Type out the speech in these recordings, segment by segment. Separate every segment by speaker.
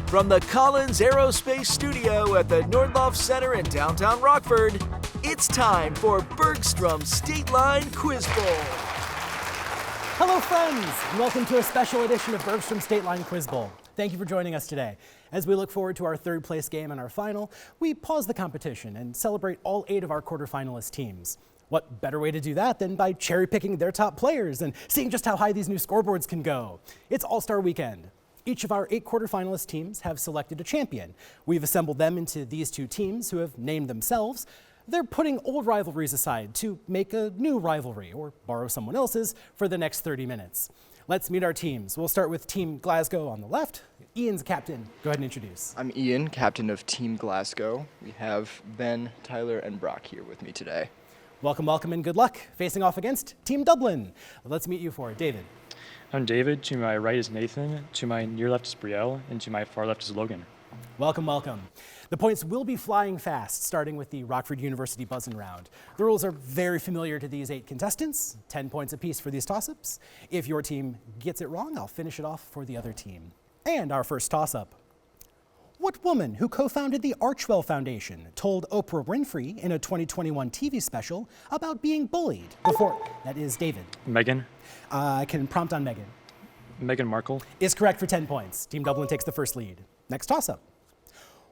Speaker 1: From the Collins Aerospace Studio at the Nordloff Center in downtown Rockford, it's time for Bergstrom State Line Quiz Bowl.
Speaker 2: Hello friends, and welcome to a special edition of Bergstrom State Line Quiz Bowl. Thank you for joining us today. As we look forward to our third place game and our final, we pause the competition and celebrate all 8 of our quarterfinalist teams. What better way to do that than by cherry picking their top players and seeing just how high these new scoreboards can go. It's All-Star Weekend. Each of our 8 quarterfinalist teams have selected a champion. We've assembled them into these 2 teams who have named themselves. They're putting old rivalries aside to make a new rivalry or borrow someone else's for the next 30 minutes. Let's meet our teams. We'll start with Team Glasgow on the left. Ian's captain. Go ahead and introduce.
Speaker 3: I'm Ian, captain of Team Glasgow. We have Ben, Tyler, and Brock here with me today.
Speaker 2: Welcome, welcome, and good luck. Facing off against Team Dublin. Let's meet you for it. David.
Speaker 4: I'm David. To my right is Nathan. To my near left is Brielle. And to my far left is Logan.
Speaker 2: Welcome, welcome. The points will be flying fast, starting with the Rockford University Buzzin' Round. The rules are very familiar to these 8 contestants, 10 points apiece for these toss-ups. If your team gets it wrong, I'll finish it off for the other team. And our first toss-up. What woman who co-founded the Archwell Foundation told Oprah Winfrey in a 2021 TV special about being bullied before? That is David.
Speaker 4: Megan.
Speaker 2: I can prompt on Megan.
Speaker 4: Meghan Markle.
Speaker 2: Is correct for 10 points. Team Dublin takes the first lead. Next toss-up.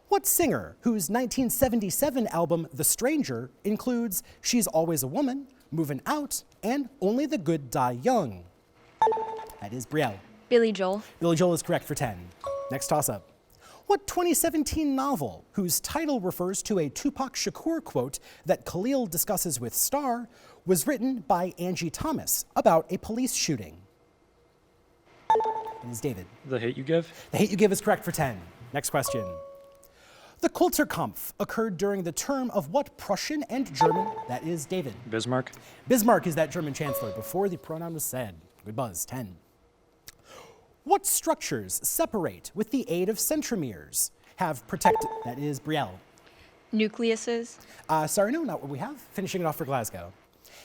Speaker 2: What singer, whose 1977 album The Stranger includes She's Always a Woman, Movin' Out, and Only the Good Die Young? That is Brielle.
Speaker 5: Billy Joel.
Speaker 2: Billy Joel is correct for 10. Next toss-up. What 2017 novel, whose title refers to a Tupac Shakur quote that Khalil discusses with Star, was written by Angie Thomas about a police shooting? It is David.
Speaker 4: The Hate You Give.
Speaker 2: The Hate You Give is correct for 10. Next question. The Kulturkampf occurred during the term of what Prussian and German? That is David.
Speaker 4: Bismarck.
Speaker 2: Bismarck is that German chancellor before the pronoun was said. Good buzz, 10. What structures separate with the aid of centromeres? Have protected, that is Brielle.
Speaker 5: Nucleuses.
Speaker 2: Sorry, no, not what we have. Finishing it off for Glasgow.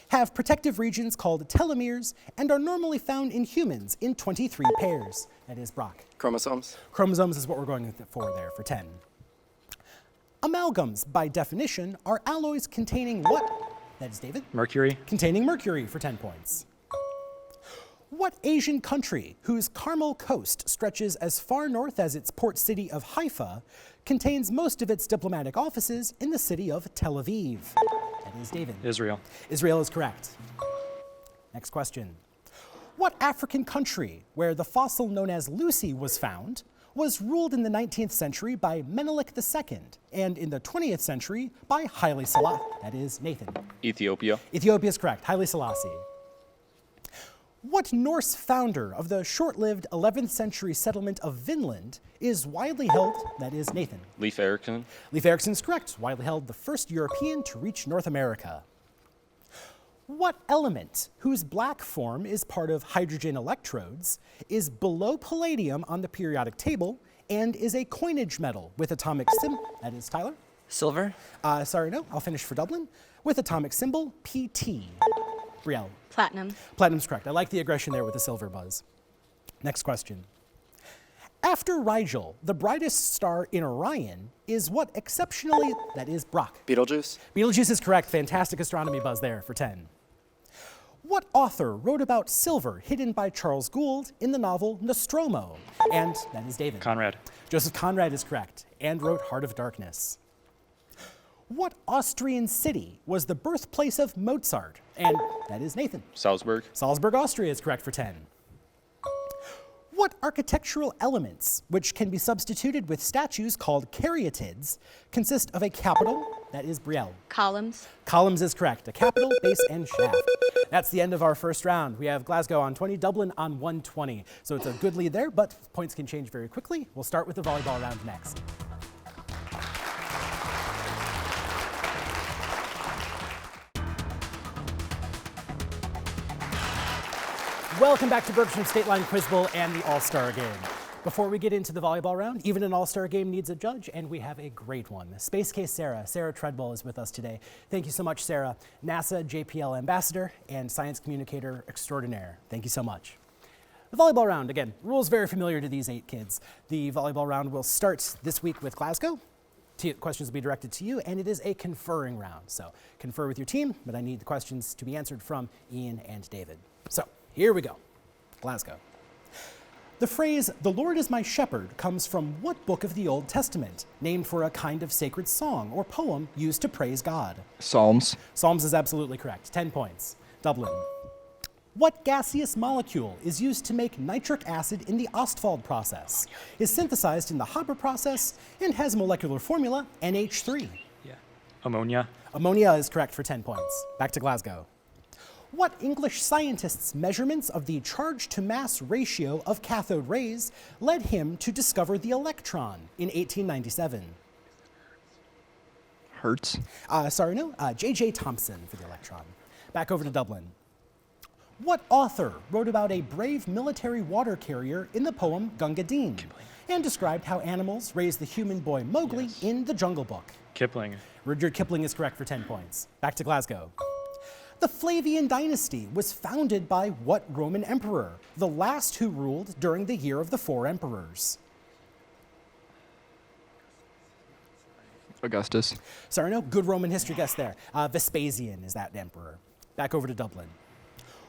Speaker 2: Have protective regions called telomeres and are normally found in humans in 23 pairs. That is Brock.
Speaker 3: Chromosomes.
Speaker 2: Chromosomes is what we're going for there for 10. Amalgams, by definition, are alloys containing what? That is David.
Speaker 4: Mercury.
Speaker 2: Containing mercury for 10 points. What Asian country, whose Carmel coast stretches as far north as its port city of Haifa, contains most of its diplomatic offices in the city of Tel Aviv? That is David.
Speaker 4: Israel.
Speaker 2: Israel is correct. Next question. What African country, where the fossil known as Lucy was found, was ruled in the 19th century by Menelik II and in the 20th century by Haile Selassie? That is Nathan.
Speaker 3: Ethiopia.
Speaker 2: Ethiopia is correct. Haile Selassie. What Norse founder of the short-lived 11th century settlement of Vinland is widely held? That is Nathan.
Speaker 3: Leif Erikson.
Speaker 2: Leif Erikson is correct. Widely held the first European to reach North America. What element, whose black form is part of hydrogen electrodes, is below palladium on the periodic table and is a coinage metal with atomic symbol? That is Tyler.
Speaker 6: Silver.
Speaker 2: Sorry, no. I'll finish for Dublin. With atomic symbol PT. Brielle.
Speaker 5: Platinum.
Speaker 2: Platinum's correct. I like the aggression there with the silver buzz. Next question. After Rigel, the brightest star in Orion is what exceptionally? That is Brock.
Speaker 3: Betelgeuse.
Speaker 2: Betelgeuse is correct. Fantastic astronomy buzz there for 10. What author wrote about silver hidden by Charles Gould in the novel Nostromo? And that is David.
Speaker 4: Conrad.
Speaker 2: Joseph Conrad is correct and wrote Heart of Darkness. What Austrian city was the birthplace of Mozart? And that is Nathan.
Speaker 3: Salzburg.
Speaker 2: Salzburg, Austria is correct for 10. What architectural elements, which can be substituted with statues called caryatids, consist of a capital? That is Brielle.
Speaker 5: Columns.
Speaker 2: Columns is correct. A capital, base, and shaft. That's the end of our first round. We have Glasgow on 20, Dublin on 120. So it's a good lead there, but points can change very quickly. We'll start with the volleyball round next. Welcome back to Bergstrom State Line Quiz Bowl and the All-Star Game. Before we get into the volleyball round, even an all-star game needs a judge, and we have a great one. Space Case Sarah Treadwell is with us today. Thank you so much, Sarah. NASA JPL Ambassador and Science Communicator Extraordinaire. Thank you so much. The volleyball round, again, rules very familiar to these 8 kids. The volleyball round will start this week with Glasgow. Questions will be directed to you, and it is a conferring round. So confer with your team, but I need the questions to be answered from Ian and David. So here we go. Glasgow. The phrase, "the Lord is my shepherd," comes from what book of the Old Testament, named for a kind of sacred song or poem used to praise God?
Speaker 3: Psalms.
Speaker 2: Psalms is absolutely correct. 10 points. Dublin. What gaseous molecule is used to make nitric acid in the Ostwald process, is synthesized in the Haber process, and has molecular formula NH3?
Speaker 4: Yeah. Ammonia.
Speaker 2: Ammonia is correct for 10 points. Back to Glasgow. What English scientist's measurements of the charge-to-mass ratio of cathode rays led him to discover the electron in 1897?
Speaker 3: Hertz.
Speaker 2: J.J. Thomson for the electron. Back over to Dublin. What author wrote about a brave military water carrier in the poem Gunga Din and described how animals raised the human boy Mowgli in The Jungle Book?
Speaker 4: Kipling.
Speaker 2: Rudyard Kipling is correct for 10 points. Back to Glasgow. The Flavian dynasty was founded by what Roman emperor, the last who ruled during the year of the 4 emperors?
Speaker 3: Augustus.
Speaker 2: Sorry, no, good Roman history guess there. Vespasian is that emperor. Back over to Dublin.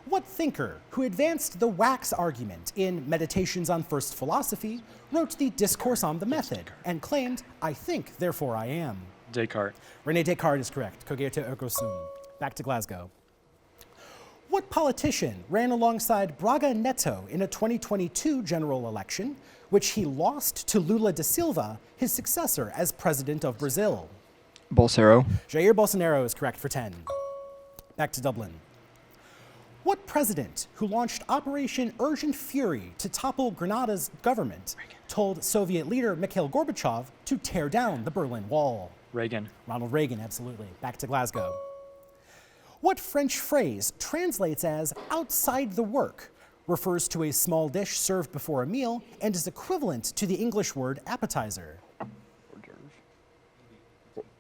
Speaker 2: What thinker who advanced the wax argument in Meditations on First Philosophy wrote the Discourse on the Method and claimed, "I think, therefore I am"?
Speaker 4: Descartes.
Speaker 2: René Descartes is correct. Cogito ergo sum. Back to Glasgow. What politician ran alongside Braga Neto in a 2022 general election, which he lost to Lula da Silva, his successor as president of Brazil?
Speaker 3: Bolsonaro.
Speaker 2: Jair Bolsonaro is correct for 10. Back to Dublin. What president who launched Operation Urgent Fury to topple Grenada's government told Soviet leader Mikhail Gorbachev to tear down the Berlin Wall?
Speaker 4: Reagan.
Speaker 2: Ronald Reagan, absolutely. Back to Glasgow. What French phrase translates as outside the work, refers to a small dish served before a meal, and is equivalent to the English word appetizer?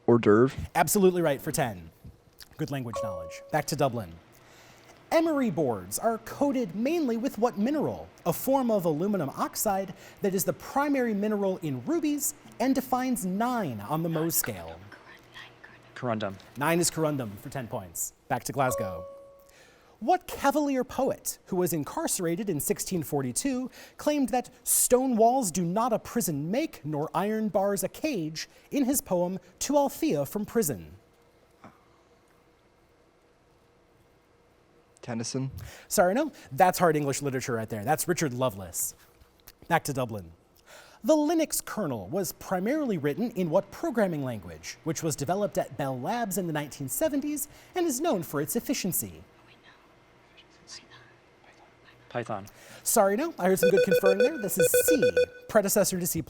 Speaker 3: Hors d'oeuvre.
Speaker 2: Absolutely right for 10. Good language knowledge. Back to Dublin. Emery boards are coated mainly with what mineral? A form of aluminum oxide that is the primary mineral in rubies and defines 9 on the Mohs scale.
Speaker 4: Corundum.
Speaker 2: 9 is corundum for 10 points. Back to Glasgow. What Cavalier poet, who was incarcerated in 1642, claimed that stone walls do not a prison make, nor iron bars a cage, in his poem To Althea from Prison?
Speaker 3: Tennyson.
Speaker 2: Sorry, no, that's hard English literature right there. That's Richard Lovelace. Back to Dublin. The Linux kernel was primarily written in what programming language, which was developed at Bell Labs in the 1970s and is known for its efficiency?
Speaker 4: Python.
Speaker 2: Sorry, no, I heard some good conferring there. This is C, predecessor to C++.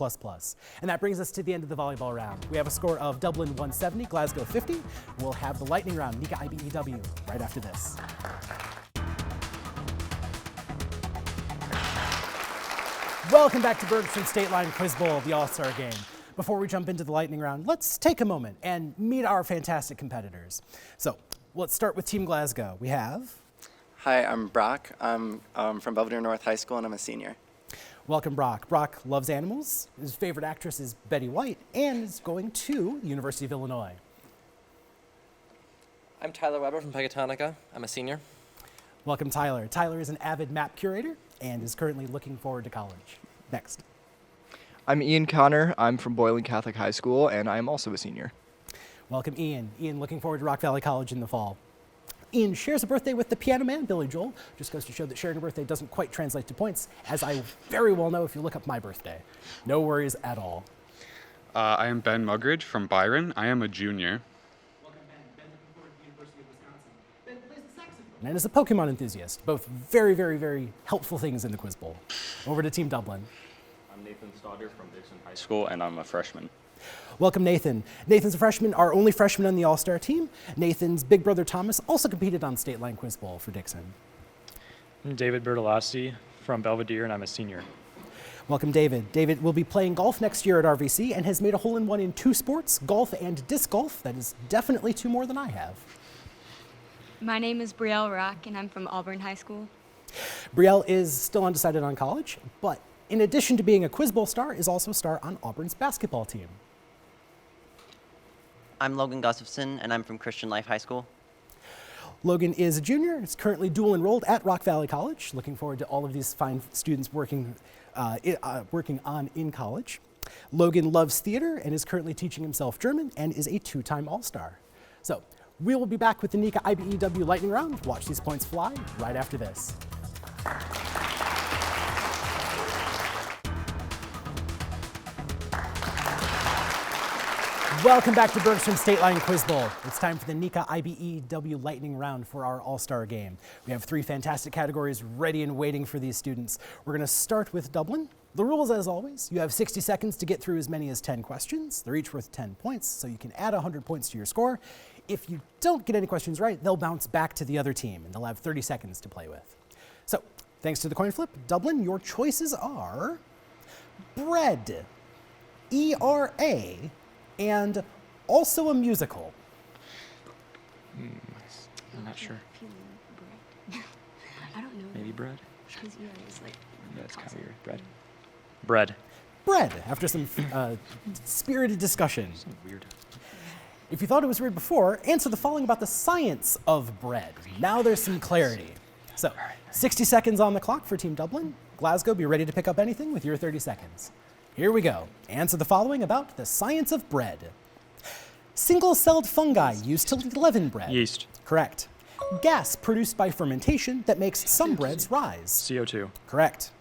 Speaker 2: And that brings us to the end of the volleyball round. We have a score of Dublin 170, Glasgow 50. We'll have the lightning round, Nika IBEW, right after this. Welcome back to Bergstrom State Line Quiz Bowl, the All-Star Game. Before we jump into the lightning round, let's take a moment and meet our fantastic competitors. So let's start with Team Glasgow. We have...
Speaker 6: Hi, I'm Brock. I'm from Belvedere North High School, and I'm a senior.
Speaker 2: Welcome, Brock. Brock loves animals. His favorite actress is Betty White, and is going to the University of Illinois.
Speaker 7: I'm Tyler Weber from Pegatonica. I'm a senior.
Speaker 2: Welcome, Tyler. Tyler is an avid map curator and is currently looking forward to college. Next.
Speaker 3: I'm Ian Connor. I'm from Boylan Catholic High School, and I am also a senior.
Speaker 2: Welcome, Ian. Ian looking forward to Rock Valley College in the fall. Ian shares a birthday with the piano man, Billy Joel. Just goes to show that sharing a birthday doesn't quite translate to points, as I very well know if you look up my birthday. No worries at all.
Speaker 8: I am Ben Mugridge from Byron. I am a junior.
Speaker 2: Welcome, Ben. Ben looking forward to the University of Wisconsin. Ben plays the saxophone. And is a Pokemon enthusiast. Both very, very, very helpful things in the Quiz Bowl. Over to Team Dublin.
Speaker 9: I'm Nathan Stodder from Dixon High School, and I'm a freshman.
Speaker 2: Welcome, Nathan. Nathan's a freshman, our only freshman on the All-Star team. Nathan's big brother Thomas also competed on State Line Quiz Bowl for Dixon.
Speaker 4: I'm David Bertolazzi from Belvedere, and I'm a senior.
Speaker 2: Welcome, David. David will be playing golf next year at RVC and has made a hole-in-one in 2 sports, golf and disc golf. That is definitely 2 more than I have.
Speaker 5: My name is Brielle Rock, and I'm from Auburn High School.
Speaker 2: Brielle is still undecided on college, but in addition to being a Quiz Bowl star, is also a star on Auburn's basketball team.
Speaker 10: I'm Logan Gustafson, and I'm from Christian Life High School.
Speaker 2: Logan is a junior, is currently dual enrolled at Rock Valley College. Looking forward to all of these fine students working on in college. Logan loves theater and is currently teaching himself German and is a 2-time All-Star. So we will be back with the NECA IBEW Lightning Round. Watch these points fly right after this. Welcome back to Bergstrom State Line Quiz Bowl. It's time for the NECA IBEW Lightning Round for our All-Star game. We have 3 fantastic categories ready and waiting for these students. We're going to start with Dublin. The rules, as always, you have 60 seconds to get through as many as 10 questions. They're each worth 10 points, so you can add 100 points to your score. If you don't get any questions right, they'll bounce back to the other team, and they'll have 30 seconds to play with. So, thanks to the coin flip, Dublin, your choices are bread, ERA, and also a musical.
Speaker 4: I'm not sure.
Speaker 5: I don't know.
Speaker 4: Maybe bread?
Speaker 5: His ear is like.
Speaker 4: That's kind of weird. Bread. Bread.
Speaker 2: Bread, after some spirited discussion.
Speaker 4: So weird.
Speaker 2: If you thought it was weird before, answer the following about the science of bread. Now there's some clarity. So, 60 seconds on the clock for Team Dublin. Glasgow, be ready to pick up anything with your 30 seconds. Here we go. Answer the following about the science of bread. Single-celled fungi used to leaven bread.
Speaker 4: Yeast.
Speaker 2: Correct. Gas produced by fermentation that makes some breads rise.
Speaker 4: CO2.
Speaker 2: Correct.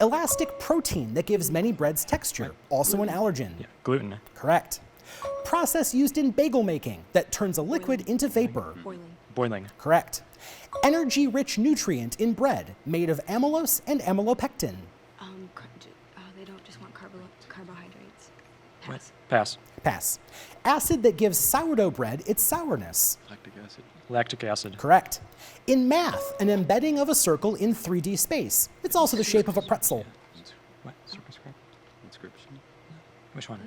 Speaker 2: Elastic protein that gives many breads texture, also an allergen.
Speaker 4: Yeah. Gluten.
Speaker 2: Correct. Process used in bagel making that turns a liquid into vapor.
Speaker 4: Boiling.
Speaker 2: Correct. Energy-rich nutrient in bread made of amylose and amylopectin.
Speaker 5: They don't just want carbohydrates.
Speaker 4: What? Pass.
Speaker 2: Pass. Acid that gives sourdough bread its sourness.
Speaker 9: Lactic acid.
Speaker 4: Lactic acid.
Speaker 2: Correct. In math, an embedding of a circle in 3D space. It's also the shape of a pretzel.
Speaker 4: What? Circumscribe?
Speaker 9: Inscription.
Speaker 4: Which one?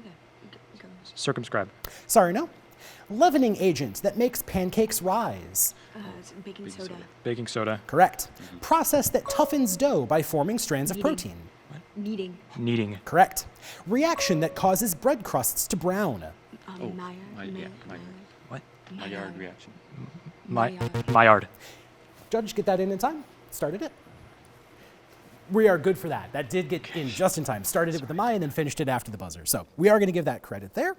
Speaker 4: Circumscribe.
Speaker 2: Sorry, no. Leavening agent that makes pancakes rise.
Speaker 5: It's baking soda.
Speaker 4: Baking soda.
Speaker 2: Correct. Process that toughens dough by forming strands of protein.
Speaker 5: Kneading.
Speaker 4: Kneading.
Speaker 2: Correct. Reaction that causes bread crusts to brown.
Speaker 4: What?
Speaker 9: Maillard reaction.
Speaker 4: Maillard.
Speaker 2: Judge, get that in time? Started it? We are good for that. That did get in just in time. Started it with the Maillard and then finished it after the buzzer. So we are going to give that credit there.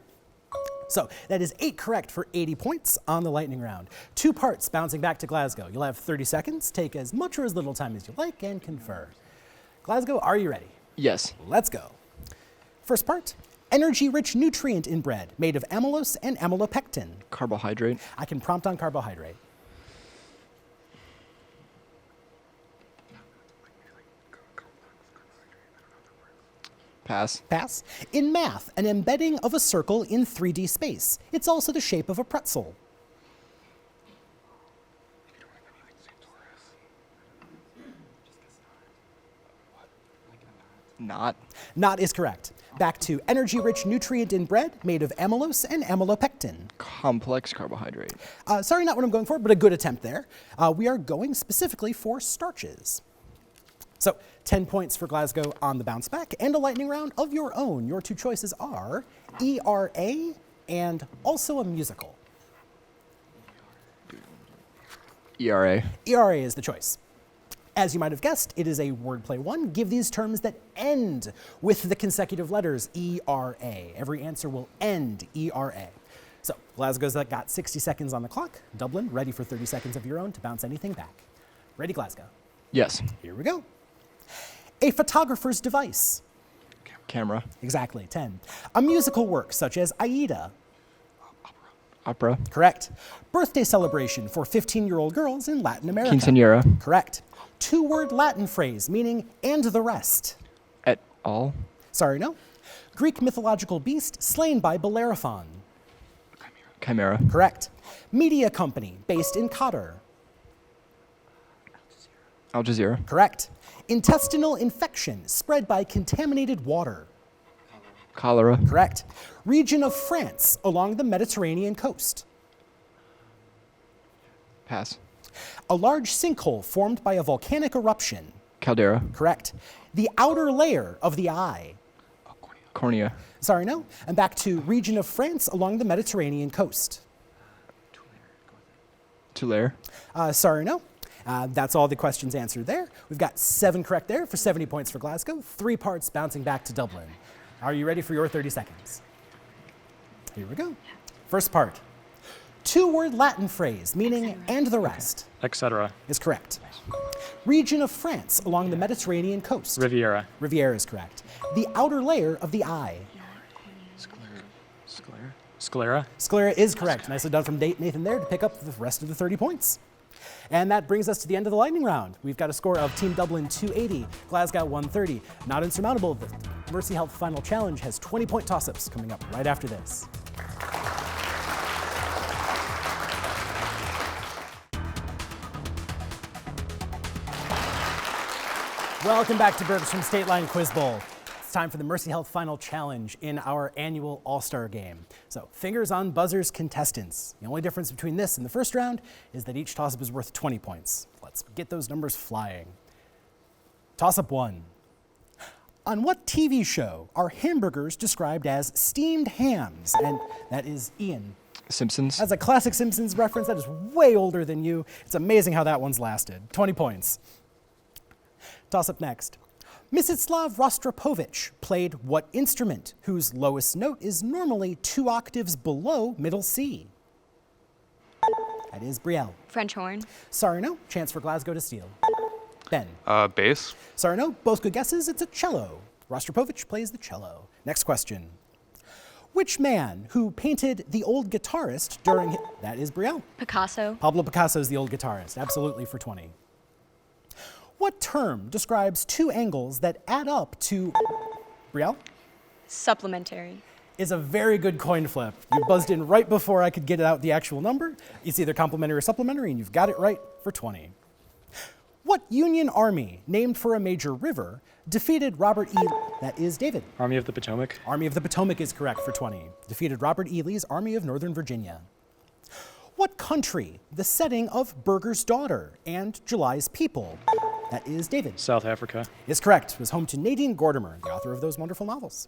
Speaker 2: So that is 8 correct for 80 points on the lightning round. 2 parts bouncing back to Glasgow. You'll have 30 seconds. Take as much or as little time as you like and confer. Glasgow, are you ready?
Speaker 3: Yes.
Speaker 2: Let's go. First part, energy-rich nutrient in bread made of amylose and amylopectin.
Speaker 3: Carbohydrate.
Speaker 2: I can prompt on carbohydrate.
Speaker 3: Pass.
Speaker 2: Pass. In math, an embedding of a circle in 3D space. It's also the shape of a pretzel.
Speaker 3: Not.
Speaker 2: Not is correct. Back to energy-rich nutrient in bread made of amylose and amylopectin.
Speaker 3: Complex carbohydrate.
Speaker 2: Sorry, not what I'm going for, but a good attempt there. We are going specifically for starches. So 10 points for Glasgow on the bounce back and a lightning round of your own. Your 2 choices are ERA and also a musical.
Speaker 3: ERA.
Speaker 2: ERA is the choice. As you might have guessed, it is a wordplay one. Give these terms that end with the consecutive letters ERA. Every answer will end ERA. So Glasgow's got 60 seconds on the clock. Dublin, ready for 30 seconds of your own to bounce anything back. Ready, Glasgow?
Speaker 3: Yes.
Speaker 2: Here we go. A photographer's device.
Speaker 3: Camera.
Speaker 2: Exactly, 10. A musical work such as Aida.
Speaker 3: Opera.
Speaker 2: Correct. Birthday celebration for 15-year-old girls in Latin America.
Speaker 3: Quinceañera.
Speaker 2: Correct. 2-word Latin phrase meaning and the rest.
Speaker 3: Et al.
Speaker 2: Sorry, no. Greek mythological beast slain by Bellerophon.
Speaker 3: Chimera.
Speaker 2: Correct. Media company based in Qatar.
Speaker 3: Al Jazeera.
Speaker 2: Correct. Intestinal infection spread by contaminated water.
Speaker 3: Cholera.
Speaker 2: Correct. Region of France along the Mediterranean coast.
Speaker 3: Pass.
Speaker 2: A large sinkhole formed by a volcanic eruption.
Speaker 3: Caldera.
Speaker 2: Correct. The outer layer of the eye.
Speaker 3: Cornea.
Speaker 2: Sorry, no. And back to region of France along the Mediterranean coast.
Speaker 3: Tulare.
Speaker 2: Sorry, no. That's all the questions answered there. We've got 7 correct there for 70 points for Glasgow, 3 parts bouncing back to Dublin. Are you ready for your 30 seconds? Here we go. First part. 2-word Latin phrase meaning and the rest.
Speaker 4: Etc.
Speaker 2: Is correct. Region of France along the Mediterranean coast.
Speaker 4: Riviera.
Speaker 2: Riviera is correct. The outer layer of the eye.
Speaker 4: Sclera.
Speaker 2: Sclera is correct. Nicely done from Nathan there to pick up the rest of the 30 points. And that brings us to the end of the lightning round. We've got a score of Team Dublin 280, Glasgow 130. Not insurmountable, the Mercy Health Final Challenge has 20-point toss-ups coming up right after this. Welcome back to Bergstrom State Line Quiz Bowl. It's time for the Mercy Health Final Challenge in our annual All-Star Game. So, fingers on buzzers, contestants. The only difference between this and the first round is that each toss-up is worth 20 points. Let's get those numbers flying. Toss-up 1. On what TV show are hamburgers described as steamed hams? And that is Ian.
Speaker 3: Simpsons.
Speaker 2: That's a classic Simpsons reference. That is way older than you. It's amazing how that one's lasted. 20 points. Toss up next. Mstislav Rostropovich played what instrument whose lowest note is normally 2 octaves below middle C? That is Brielle.
Speaker 5: French horn.
Speaker 2: Sorry, no. Chance for Glasgow to steal. Ben.
Speaker 8: Bass.
Speaker 2: Sorry, no. Both good guesses. It's a cello. Rostropovich plays the cello. Next question. Which man who painted The Old Guitarist during... That is Brielle.
Speaker 5: Picasso.
Speaker 2: Pablo Picasso is The Old Guitarist. Absolutely for 20. What term describes 2 angles that add up to... Brielle?
Speaker 5: Supplementary.
Speaker 2: Is a very good coin flip. You buzzed in right before I could get out the actual number. It's either complementary or supplementary, and you've got it right for 20. What Union Army, named for a major river, defeated Robert E. That is David.
Speaker 4: Army of the Potomac.
Speaker 2: Army of the Potomac is correct for 20. Defeated Robert E. Lee's Army of Northern Virginia. What country, the setting of Burger's Daughter and July's People? That is David.
Speaker 4: South Africa.
Speaker 2: Is correct. It was home to Nadine Gordimer, the author of those wonderful novels.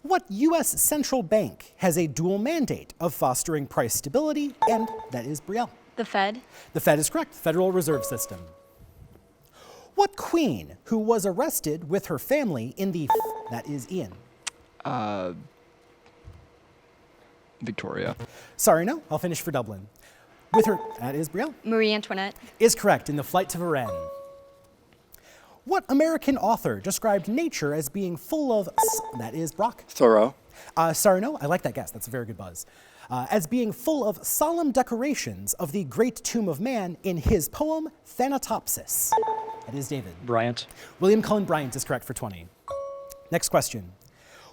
Speaker 2: What U.S. central bank has a dual mandate of fostering price stability? And that is Brielle.
Speaker 5: The Fed.
Speaker 2: The Fed is correct. Federal Reserve System. What queen who was arrested with her family in the... That is Ian.
Speaker 3: Victoria.
Speaker 2: Sorry, no. I'll finish for Dublin. With her... That is Brielle.
Speaker 5: Marie Antoinette.
Speaker 2: Is correct. In The Flight to Varennes. What American author described nature as being full of... That is Brock.
Speaker 6: Thoreau.
Speaker 2: Sorry, no. I like that guess. That's a very good buzz. As being full of solemn decorations of the great tomb of man in his poem, Thanatopsis. That is David.
Speaker 4: Bryant.
Speaker 2: William Cullen Bryant is correct for 20. Next question.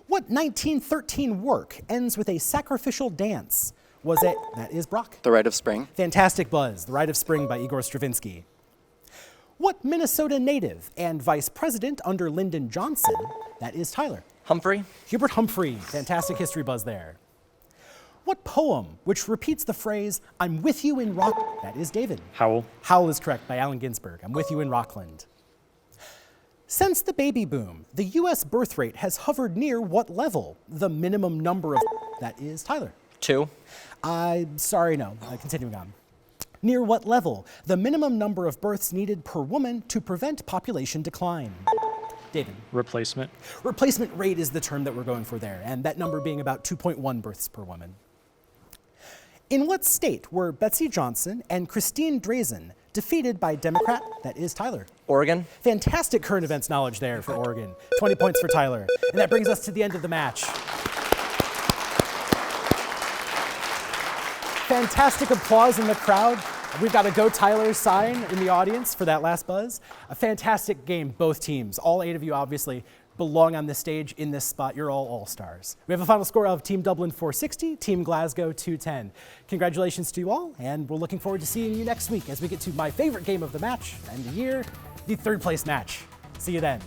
Speaker 2: What 1913 work ends with a sacrificial dance? Was it... That is Brock.
Speaker 6: The Rite of Spring.
Speaker 2: Fantastic buzz. The Rite of Spring by Igor Stravinsky. What Minnesota native and vice president under Lyndon Johnson? That is Tyler.
Speaker 7: Humphrey.
Speaker 2: Hubert Humphrey. Fantastic history buzz there. What poem which repeats the phrase, I'm with you in Rock... That is David.
Speaker 4: Howl.
Speaker 2: Howl is correct by Allen Ginsberg. I'm with you in Rockland. Since the baby boom, the U.S. birth rate has hovered near what level? The minimum number of... That is Tyler.
Speaker 7: 2.
Speaker 2: Sorry, no. Continuing on. Near what level? The minimum number of births needed per woman to prevent population decline. David.
Speaker 4: Replacement.
Speaker 2: Replacement rate is the term that we're going for there, and that number being about 2.1 births per woman. In what state were Betsy Johnson and Christine Drazan defeated by Democrat? That is Tyler.
Speaker 7: Oregon.
Speaker 2: Fantastic current events knowledge there for Oregon. 20 points for Tyler. And that brings us to the end of the match. Fantastic applause in the crowd. We've got a Go Tyler sign in the audience for that last buzz. A fantastic game, both teams. All 8 of you obviously belong on this stage in this spot. You're all all-stars. We have a final score of Team Dublin 460, Team Glasgow 210. Congratulations to you all, and we're looking forward to seeing you next week as we get to my favorite game of the match and the year, the 3rd place match. See you then.